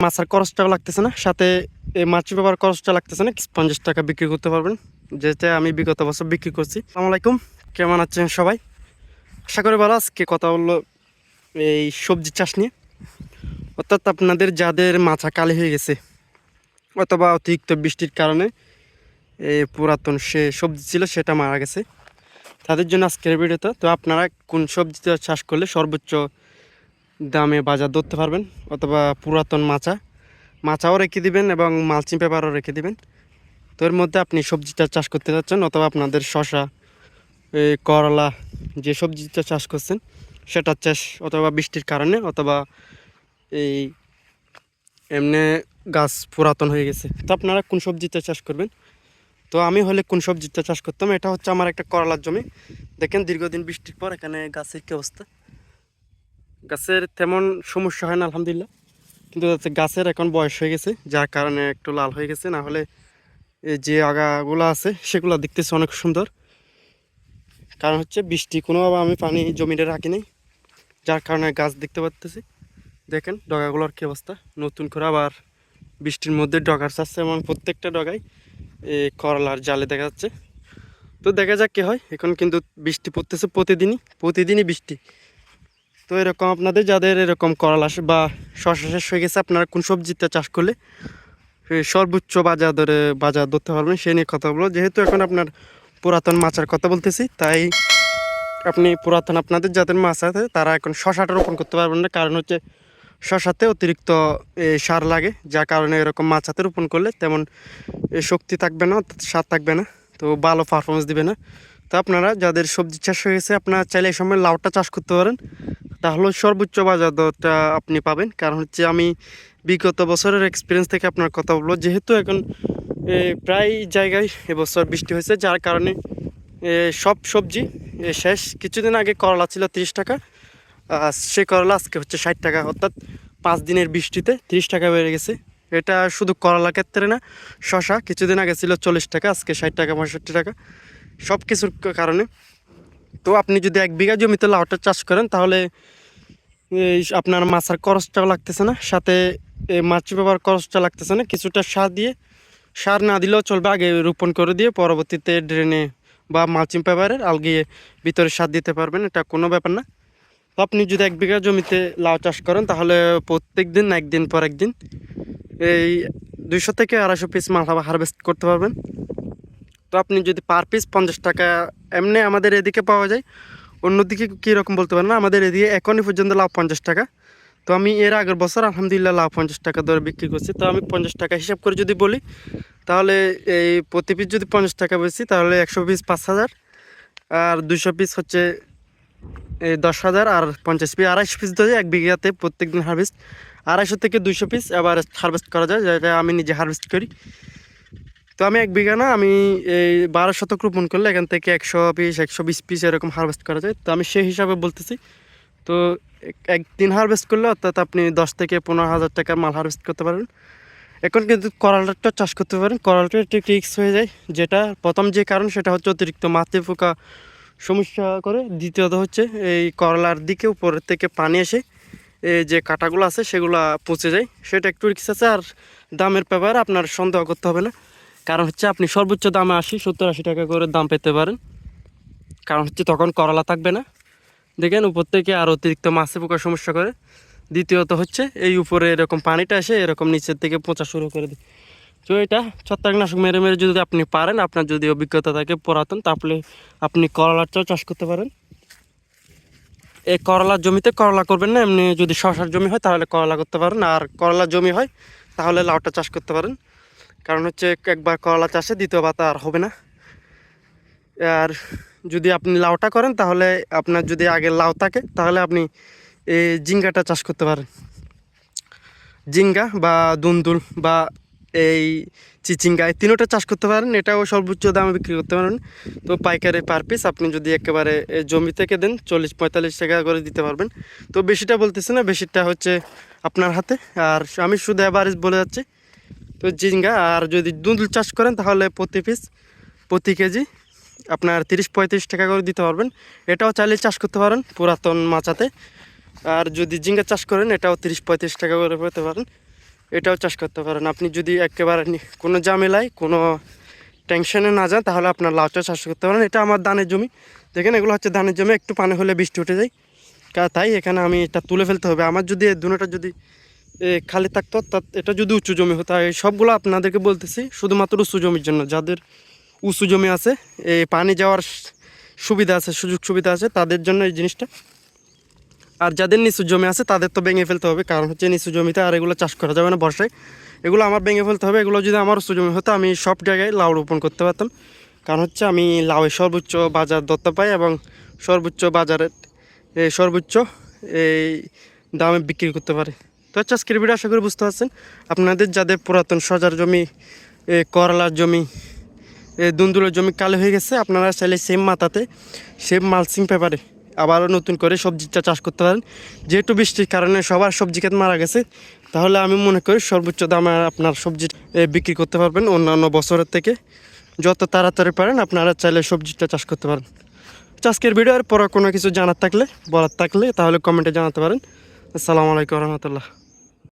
মাছের খরচটাও লাগতেছে না, সাথে এই মাছ ব্যবহার খরচটা লাগতেছে না, 50 টাকা বিক্রি করতে পারবেন, যেটা আমি বিগত বছর বিক্রি করছি। আসসালামু আলাইকুম, কেমন আছেন সবাই? আশা করি ভালো। আজকে কথা বললো এই সবজি চাষ নিয়ে, অর্থাৎ আপনাদের যাদের মাছা কালি হয়ে গেছে অথবা অতিরিক্ত বৃষ্টির কারণে এই পুরাতন সে সবজি ছিল সেটা মারা গেছে, তাদের জন্য আজকের ভিডিওতে। তো আপনারা কোন সবজিটা চাষ করলে সর্বোচ্চ দামে বাজার ধরতে পারবেন, অথবা পুরাতন মাচাও রেখে দিবেন এবং মালচিং পেপারও রেখে দিবেন। তো এর মধ্যে আপনি সবজিটা চাষ করতে যাচ্ছেন, অথবা আপনাদের শসা, করলা, যে সবজিটা চাষ করছেন সেটা চাষ অথবা বৃষ্টির কারণে অথবা এই এমনি গাছ পুরাতন হয়ে গেছে, তো আপনারা কোন সবজিটা চাষ করবেন? তো আমি হলে কোন সবজিটা চাষ করতাম, এটা হচ্ছে আমার একটা করলার জমি। দেখেন দীর্ঘদিন বৃষ্টির পর এখানে গাছের কী অবস্থা। গাছের তেমন সমস্যা হয় না আলহামদুলিল্লাহ, কিন্তু গাছের এখন বয়স হয়ে গেছে, যার কারণে একটু লাল হয়ে গেছে। না হলে এই যে আগাগুলো আছে সেগুলো দেখতেছে অনেক সুন্দর, কারণ হচ্ছে বৃষ্টি কোনোভাবে আমি পানি জমিতে রাখি নাই, যার কারণে গাছ দেখতে পাচ্তেছি। দেখেন ডগাগুলোর কী অবস্থা, নতুন করে আবার বৃষ্টির মধ্যে ডগার চাচ্ছে এবং প্রত্যেকটা ডগায় এই করলার জালে দেখা যাচ্ছে। তো দেখা যাক কী হয়। এখন কিন্তু বৃষ্টি পড়তেছে প্রতিদিনই বৃষ্টি। তো এরকম আপনাদের যাদের এরকম করলা বা শসা শেষ হয়ে গেছে, আপনারা কোন সবজিটা চাষ করলে সর্বোচ্চ বাজার ধরতে পারবেন সে নিয়ে কথা বলবো। যেহেতু এখন আপনার পুরাতন মাছের কথা বলতেছি, তাই আপনি পুরাতন আপনাদের যাদের মাছ আছে তারা এখন শসাটা রোপণ করতে পারবেন না, কারণ হচ্ছে শসাতে অতিরিক্ত সার লাগে, যার কারণে এরকম মাছাতে রোপণ করলে তেমন শক্তি থাকবে না, সার থাকবে না, তো ভালো পারফরমেন্স দিবে না। তো আপনারা যাদের সবজি চাষ হয়ে গেছে, আপনারা চাইলে এই সময় লাউটা চাষ করতে পারেন, তাহলে সর্বোচ্চ বাজার দরটা আপনি পাবেন। কারণ হচ্ছে আমি বিগত বছরের এক্সপিরিয়েন্স থেকে আপনার কথা বলবো, যেহেতু এখন প্রায় জায়গায় এবছর বৃষ্টি হয়েছে, যার কারণে সব সবজি শেষ। কিছুদিন আগে করলা ছিল 30 টাকা, সে করলা আজকে হচ্ছে 60 টাকা, অর্থাৎ 5 দিনের বৃষ্টিতে 30 টাকা বেড়ে গেছে। এটা শুধু করলা ক্ষেত্রে না, শশা কিছুদিন আগে ছিল 40 টাকা, আজকে 60 টাকা 65 টাকা, সব কিছুর কারণে। তো আপনি যদি 1 বিঘা জমিতে লাউটা চাষ করেন, তাহলে আপনার মাছের খরচটাও লাগতেছে না, সাথে মাছ ব্যবহার খরচটা লাগতেছে না। কিছুটা সার না দিলেও চলবে, আগে রোপণ করে দিয়ে পরবর্তীতে ড্রেনে বা মালচিং পেপারের আলগিয়ে ভিতরে সার দিতে পারবেন, এটা কোনো ব্যাপার না। তো আপনি যদি 1 বিঘা জমিতে লাউ চাষ করেন, তাহলে প্রত্যেক দিন একদিন পর একদিন এই 200 থেকে 250 পিস মাল হারভেস্ট করতে পারবেন। তো আপনি যদি পার পিস 50 টাকা এমনি আমাদের এদিকে পাওয়া যায়, অন্যদিকে কীরকম বলতে পারেন না, আমাদের এদিকে এখনই পর্যন্ত লাউ 50 টাকা। তো আমি এর আগের বছর আলহামদুলিল্লাহ লাউ 50 টাকা দরে বিক্রি করছি। তো আমি 50 টাকা হিসাব করে যদি বলি, তাহলে এই প্রতি পিস যদি 50 টাকা বেশি, তাহলে 100 পিস 5,000, আর 200 পিস হচ্ছে 10,000, আর 50 পিস 250 পিস ধরে 1 বিঘাতে প্রত্যেক দিন হারভেস্ট 250 থেকে 200 পিস আবার হারভেস্ট করা যায়, যেটা আমি নিজে হারভেস্ট করি। তো আমি 1 বিঘা না, আমি এই 12 শতক রোপণ করলে এখান থেকে 100 পিস 120 পিস এরকম হারভেস্ট করা যায়। তো আমি সেই হিসাবে বলতেছি। তো একদিন হারভেস্ট করলে অর্থাৎ আপনি 10 থেকে 15,000 টাকার মাল হারভেস্ট করতে পারবেন। এখন কিন্তু করলাটা চাষ করতে পারেন, করলাটা একটু রিস্ক হয়ে যায়, যেটা প্রথম যে কারণ সেটা হচ্ছে অতিরিক্ত মাছি পোকা সমস্যা করে। দ্বিতীয়ত হচ্ছে এই করলার দিকে উপরের থেকে পানি এসে এই যে কাঁটাগুলো আছে সেগুলো পচে যায়, সেটা একটু রিস্ক আছে। আর দামের ব্যাপারে আপনার সন্দেহ করতে হবে না, কারণ হচ্ছে আপনি সর্বোচ্চ দামে 70-80 টাকা করে দাম পেতে পারেন, কারণ হচ্ছে তখন করলা থাকবে না। দেখেন উপর থেকে আর অতিরিক্ত মাছে পোকা সমস্যা করে। দ্বিতীয়ত হচ্ছে এই উপরে এরকম পানিটা এসে এরকম নিচের থেকে পচা শুরু করে দেয়। তো এটা ছত্রাকনাশক মেরে মেরে যদি আপনি পারেন, আপনার যদি অভিজ্ঞতা থাকে পুরাতন, তাহলে আপনি করলাটাও চাষ করতে পারেন। এই করলার জমিতে করলা করবেন না, এমনি যদি শসার জমি হয় তাহলে করলা করতে পারেন, আর করলার জমি হয় তাহলে লাউটা চাষ করতে পারেন। কারণ হচ্ছে একবার করলা চাষে দ্বিতীয়বার আর হবে না। আর যদি আপনি লাউটা করেন, তাহলে আপনার যদি আগে লাউ থাকে, তাহলে আপনি এই ঝিঙ্গাটা চাষ করতে পারেন। ঝিঙ্গা বা দুন্দুল বা এই চিচিঙ্গা, এই তিনোটা চাষ করতে পারেন, এটাও সর্বোচ্চ দামে বিক্রি করতে পারেন। তো পাইকারি পার পিস আপনি যদি একেবারে জমি থেকে দেন 40-45 টাকা করে দিতে পারবেন। তো বেশিটা বলতেছি না, বেশিটা হচ্ছে আপনার হাতে, আর আমি শুধু অ্যাভারেজ বলে যাচ্ছি। তো ঝিঙ্গা আর যদি দুন্দুল চাষ করেন, তাহলে প্রতি কেজি আপনার 30-35 টাকা করে দিতে পারবেন। এটাও চাইলে চাষ করতে পারেন পুরাতন মাচাতে। আর যদি ঝিঙ্গা চাষ করেন, এটাও 30-35 টাকা করে পেতে পারেন। এটাও চাষ করতে পারেন। আপনি যদি একেবারে কোনো ঝামেলায় কোনো টেনশনে না যান তাহলে আপনার লাউ চাষ করতে পারেন। এটা আমার ধানের জমি, দেখেন এগুলো হচ্ছে ধানের জমি, একটু পানি হলে বৃষ্টি উঠে যায়, তাই এখানে আমি এটা তুলে ফেলতে হবে। আমার যদি এই দুটোটা যদি খালি থাকতো, এটা যদি উঁচু জমি হতো, এই সবগুলো আপনাদেরকে বলতেছি শুধুমাত্র উঁচু জমির জন্য। যাদের উঁচু জমি আছে, এই পানি যাওয়ার সুবিধা আছে, সুযোগ সুবিধা আছে, তাদের জন্য এই জিনিসটা। আর যাদের নিচু জমি আছে তাদের তো ভেঙে ফেলতে হবে, কারণ হচ্ছে নিচু জমিতে আর এগুলো চাষ করা যাবে না বর্ষায়। এগুলো আমার ভেঙে ফেলতে হবে। এগুলো যদি আমার উঁচু জমি হতো আমি সব জায়গায় লাউ রোপণ করতে পারতাম, কারণ হচ্ছে আমি লাউয়ের সর্বোচ্চ বাজার দরত পাই এবং সর্বোচ্চ বাজারের সর্বোচ্চ এই দামে বিক্রি করতে পারি। তো হচ্ছে আজকের ভিডিও আশা করি বুঝতে পারছেন। আপনাদের যাদের পুরাতন সজার জমি, করলার জমি, দুন্দুলের জমি কালো হয়ে গেছে, আপনারা চাইলে সেম মাথাতে সেম মালচিং পেপারে আবারও নতুন করে সবজিটা চাষ করতে পারেন। যেহেতু বৃষ্টির কারণে সবার সবজি ক্ষেত মারা গেছে, তাহলে আমি মনে করি সর্বোচ্চ দামে আপনার সবজি বিক্রি করতে পারবেন অন্যান্য বছরের থেকে। যত তাড়াতাড়ি পারেন আপনারা চাইলে সবজিটা চাষ করতে পারেন। আজকের ভিডিওর পরে কোনো কিছু জানার থাকলে বলার থাকলে তাহলে কমেন্টে জানাতে পারেন। আসসালামু আলাইকুম রহমতুল্লাহ।